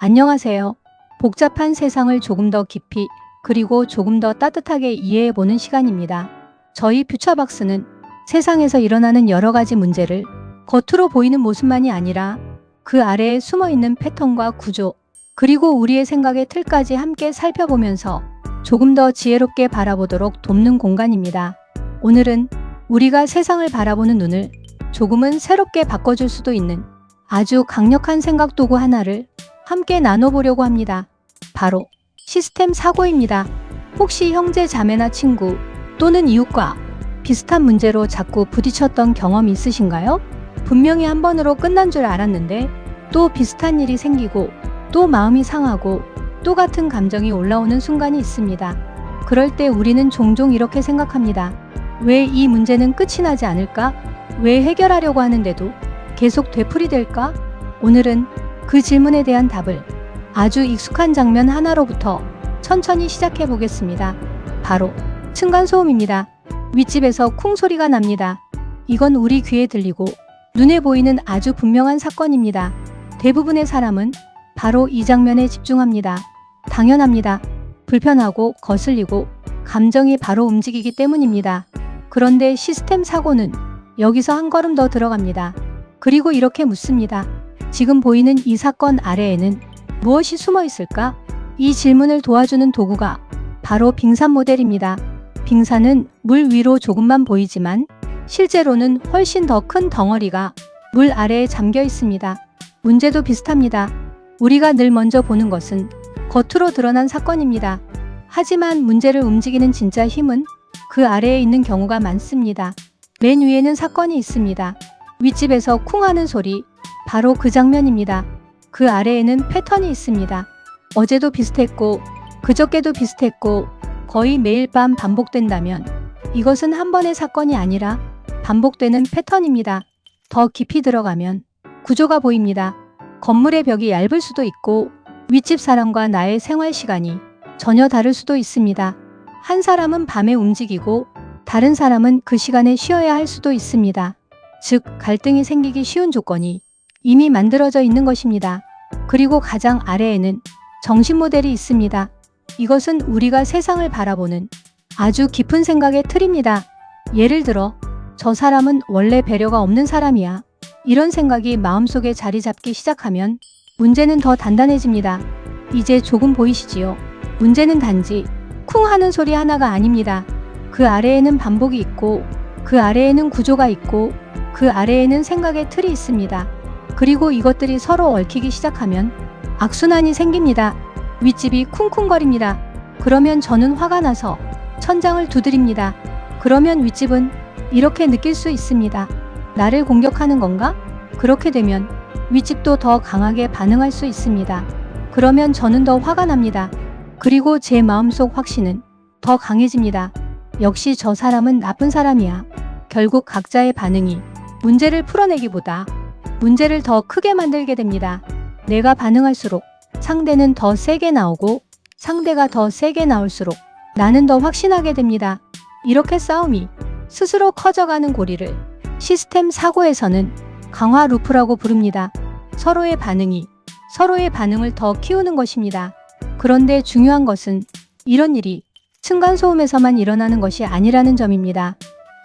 안녕하세요. 복잡한 세상을 조금 더 깊이 그리고 조금 더 따뜻하게 이해해보는 시간입니다. 저희 퓨처박스는 세상에서 일어나는 여러 가지 문제를 겉으로 보이는 모습만이 아니라 그 아래에 숨어있는 패턴과 구조, 그리고 우리의 생각의 틀까지 함께 살펴보면서 조금 더 지혜롭게 바라보도록 돕는 공간입니다. 오늘은 우리가 세상을 바라보는 눈을 조금은 새롭게 바꿔줄 수도 있는 아주 강력한 생각 도구 하나를 함께 나눠보려고 합니다. 바로 시스템 사고입니다. 혹시 형제, 자매나 친구 또는 이웃과 비슷한 문제로 자꾸 부딪혔던 경험이 있으신가요? 분명히 한 번으로 끝난 줄 알았는데 또 비슷한 일이 생기고 또 마음이 상하고 또 같은 감정이 올라오는 순간이 있습니다. 그럴 때 우리는 종종 이렇게 생각합니다. 왜 이 문제는 끝이 나지 않을까? 왜 해결하려고 하는데도 계속 되풀이될까? 오늘은 그 질문에 대한 답을 아주 익숙한 장면 하나로부터 천천히 시작해 보겠습니다. 바로 층간소음입니다. 윗집에서 쿵 소리가 납니다. 이건 우리 귀에 들리고 눈에 보이는 아주 분명한 사건입니다. 대부분의 사람은 바로 이 장면에 집중합니다. 당연합니다. 불편하고 거슬리고 감정이 바로 움직이기 때문입니다. 그런데 시스템 사고는 여기서 한 걸음 더 들어갑니다. 그리고 이렇게 묻습니다. 지금 보이는 이 사건 아래에는 무엇이 숨어 있을까? 이 질문을 도와주는 도구가 바로 빙산 모델입니다. 빙산은 물 위로 조금만 보이지만 실제로는 훨씬 더 큰 덩어리가 물 아래에 잠겨 있습니다. 문제도 비슷합니다. 우리가 늘 먼저 보는 것은 겉으로 드러난 사건입니다. 하지만 문제를 움직이는 진짜 힘은 그 아래에 있는 경우가 많습니다. 맨 위에는 사건이 있습니다. 윗집에서 쿵 하는 소리, 바로 그 장면입니다. 그 아래에는 패턴이 있습니다. 어제도 비슷했고 그저께도 비슷했고 거의 매일 밤 반복된다면 이것은 한 번의 사건이 아니라 반복되는 패턴입니다. 더 깊이 들어가면 구조가 보입니다. 건물의 벽이 얇을 수도 있고 윗집 사람과 나의 생활 시간이 전혀 다를 수도 있습니다. 한 사람은 밤에 움직이고 다른 사람은 그 시간에 쉬어야 할 수도 있습니다. 즉, 갈등이 생기기 쉬운 조건이 이미 만들어져 있는 것입니다. 그리고 가장 아래에는 정신 모델이 있습니다. 이것은 우리가 세상을 바라보는 아주 깊은 생각의 틀입니다. 예를 들어, 저 사람은 원래 배려가 없는 사람이야. 이런 생각이 마음속에 자리 잡기 시작하면 문제는 더 단단해집니다. 이제 조금 보이시지요? 문제는 단지 쿵 하는 소리 하나가 아닙니다. 그 아래에는 반복이 있고 그 아래에는 구조가 있고 그 아래에는 생각의 틀이 있습니다. 그리고 이것들이 서로 얽히기 시작하면 악순환이 생깁니다. 윗집이 쿵쿵거립니다. 그러면 저는 화가 나서 천장을 두드립니다. 그러면 윗집은 이렇게 느낄 수 있습니다. 나를 공격하는 건가? 그렇게 되면 윗집도 더 강하게 반응할 수 있습니다. 그러면 저는 더 화가 납니다. 그리고 제 마음속 확신은 더 강해집니다. 역시 저 사람은 나쁜 사람이야. 결국 각자의 반응이 문제를 풀어내기보다 문제를 더 크게 만들게 됩니다. 내가 반응할수록 상대는 더 세게 나오고 상대가 더 세게 나올수록 나는 더 확신하게 됩니다. 이렇게 싸움이 스스로 커져가는 고리를 시스템 사고에서는 강화 루프라고 부릅니다. 서로의 반응이 서로의 반응을 더 키우는 것입니다. 그런데 중요한 것은 이런 일이 층간소음에서만 일어나는 것이 아니라는 점입니다.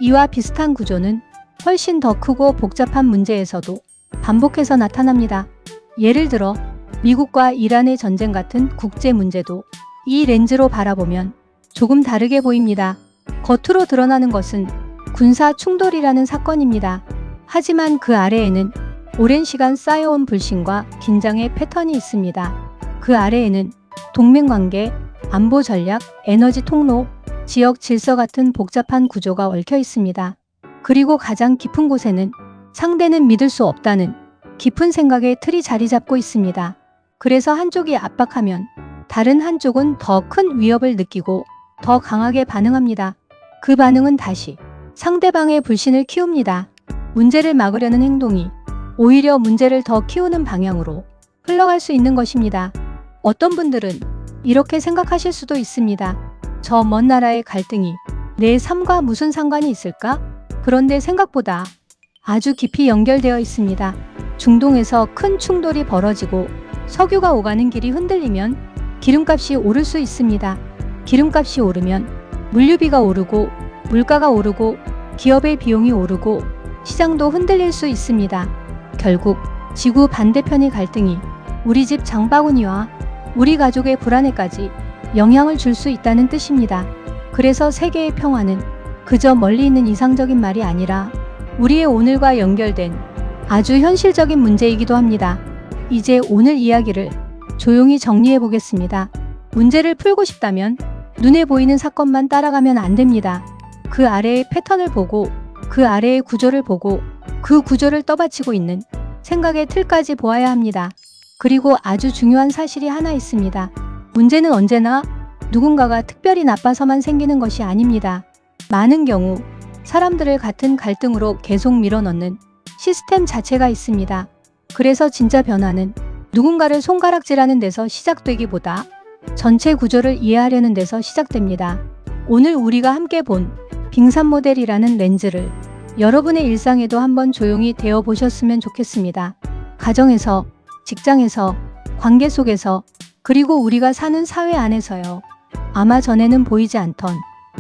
이와 비슷한 구조는 훨씬 더 크고 복잡한 문제에서도 반복해서 나타납니다. 예를 들어 미국과 이란의 전쟁 같은 국제 문제도 이 렌즈로 바라보면 조금 다르게 보입니다. 겉으로 드러나는 것은 군사 충돌이라는 사건입니다. 하지만 그 아래에는 오랜 시간 쌓여온 불신과 긴장의 패턴이 있습니다. 그 아래에는 동맹관계, 안보 전략, 에너지 통로, 지역 질서 같은 복잡한 구조가 얽혀 있습니다. 그리고 가장 깊은 곳에는 상대는 믿을 수 없다는 깊은 생각의 틀이 자리 잡고 있습니다. 그래서 한쪽이 압박하면 다른 한쪽은 더 큰 위협을 느끼고 더 강하게 반응합니다. 그 반응은 다시 상대방의 불신을 키웁니다. 문제를 막으려는 행동이 오히려 문제를 더 키우는 방향으로 흘러갈 수 있는 것입니다. 어떤 분들은 이렇게 생각하실 수도 있습니다. 저 먼 나라의 갈등이 내 삶과 무슨 상관이 있을까? 그런데 생각보다 아주 깊이 연결되어 있습니다. 중동에서 큰 충돌이 벌어지고 석유가 오가는 길이 흔들리면 기름값이 오를 수 있습니다. 기름값이 오르면 물류비가 오르고 물가가 오르고 기업의 비용이 오르고 시장도 흔들릴 수 있습니다. 결국 지구 반대편의 갈등이 우리 집 장바구니와 우리 가족의 불안에까지 영향을 줄 수 있다는 뜻입니다. 그래서 세계의 평화는 그저 멀리 있는 이상적인 말이 아니라 우리의 오늘과 연결된 아주 현실적인 문제이기도 합니다. 이제 오늘 이야기를 조용히 정리해 보겠습니다. 문제를 풀고 싶다면 눈에 보이는 사건만 따라가면 안 됩니다. 그 아래의 패턴을 보고 그 아래의 구조를 보고 그 구조를 떠받치고 있는 생각의 틀까지 보아야 합니다. 그리고 아주 중요한 사실이 하나 있습니다. 문제는 언제나 누군가가 특별히 나빠서만 생기는 것이 아닙니다. 많은 경우 사람들을 같은 갈등으로 계속 밀어넣는 시스템 자체가 있습니다. 그래서 진짜 변화는 누군가를 손가락질하는 데서 시작되기보다 전체 구조를 이해하려는 데서 시작됩니다. 오늘 우리가 함께 본 빙산 모델이라는 렌즈를 여러분의 일상에도 한번 조용히 대어 보셨으면 좋겠습니다. 가정에서, 직장에서, 관계 속에서, 그리고 우리가 사는 사회 안에서요. 아마 전에는 보이지 않던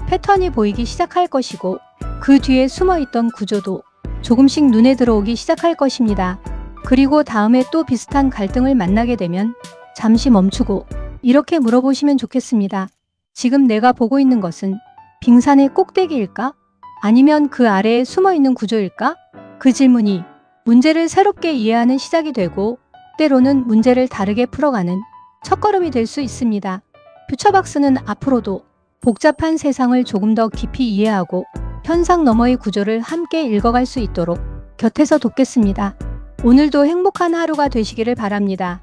패턴이 보이기 시작할 것이고 그 뒤에 숨어있던 구조도 조금씩 눈에 들어오기 시작할 것입니다. 그리고 다음에 또 비슷한 갈등을 만나게 되면 잠시 멈추고 이렇게 물어보시면 좋겠습니다. 지금 내가 보고 있는 것은 빙산의 꼭대기일까? 아니면 그 아래에 숨어있는 구조일까? 그 질문이 문제를 새롭게 이해하는 시작이 되고 때로는 문제를 다르게 풀어가는 첫걸음이 될 수 있습니다. 퓨처박스는 앞으로도 복잡한 세상을 조금 더 깊이 이해하고 현상 너머의 구조를 함께 읽어갈 수 있도록 곁에서 돕겠습니다. 오늘도 행복한 하루가 되시기를 바랍니다.